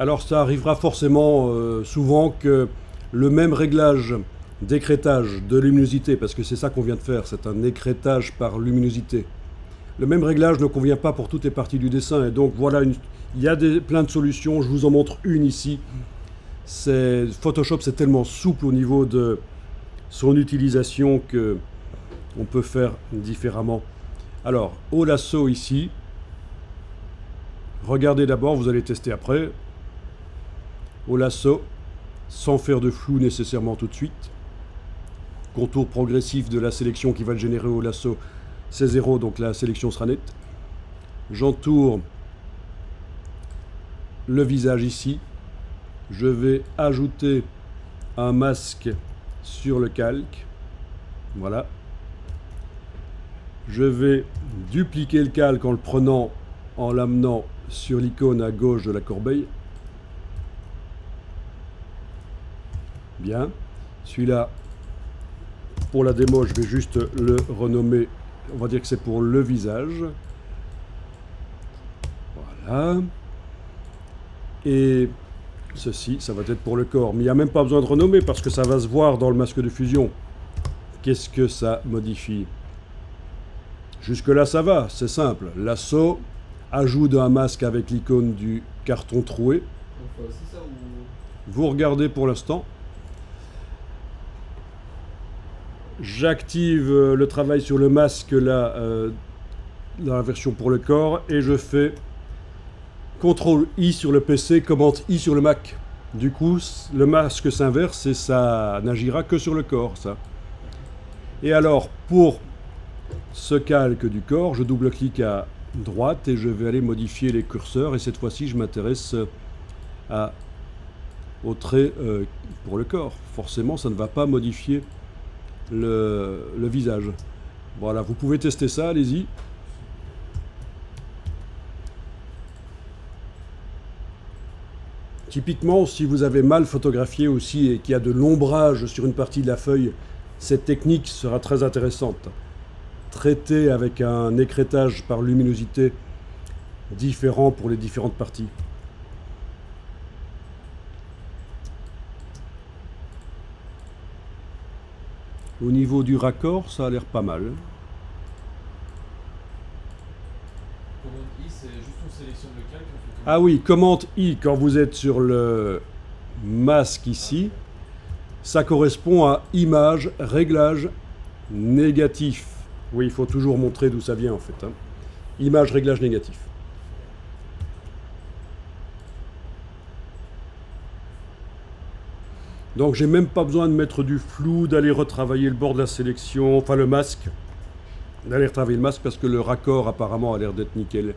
Alors ça arrivera forcément souvent que le même réglage d'écrêtage de luminosité, parce que c'est ça qu'on vient de faire, c'est un écrêtage par luminosité. Le même réglage ne convient pas pour toutes les parties du dessin, et donc voilà, il y a plein de solutions, je vous en montre une ici. Photoshop, c'est tellement souple au niveau de son utilisation que on peut faire différemment. Alors, au lasso ici, regardez d'abord, vous allez tester après. Au lasso, sans faire de flou nécessairement tout de suite. Contour progressif de la sélection qui va le générer au lasso, c'est 0, donc la sélection sera nette. J'entoure le visage ici. Je vais ajouter un masque sur le calque. Voilà. Je vais dupliquer le calque en le prenant, en l'amenant sur l'icône à gauche de la corbeille. Bien. Celui-là, pour la démo, je vais juste le renommer. On va dire que c'est pour le visage. Voilà. Et ceci, ça va être pour le corps. Mais il n'y a même pas besoin de renommer parce que ça va se voir dans le masque de fusion. Qu'est-ce que ça modifie? Jusque-là, ça va, c'est simple. Lasso, ajout d'un masque avec l'icône du carton troué. On fait aussi ça ou... Vous regardez pour l'instant. J'active le travail sur le masque là, dans la version pour le corps, et je fais CTRL-I sur le PC, commande-I sur le Mac. Du coup, le masque s'inverse et ça n'agira que sur le corps, ça. Et alors, pour ce calque du corps, je double-clique à droite et je vais aller modifier les curseurs, et cette fois-ci, je m'intéresse au trait pour le corps. Forcément, ça ne va pas modifier le visage. Voilà, vous pouvez tester ça, allez-y. Typiquement, si vous avez mal photographié aussi et qu'il y a de l'ombrage sur une partie de la feuille, cette technique sera très intéressante. Traiter avec un écrêtage par luminosité différent pour les différentes parties. Au niveau du raccord, ça a l'air pas mal. Commande I, c'est juste on sélectionne le calque. Ah oui, commande I, quand vous êtes sur le masque ici, ça correspond à image, réglage, négatif. Oui, il faut toujours montrer d'où ça vient en fait. Hein. Image, réglage, négatif. Donc j'ai même pas besoin de mettre du flou, d'aller retravailler le bord de la sélection, enfin le masque, d'aller retravailler le masque parce que le raccord apparemment a l'air d'être nickel.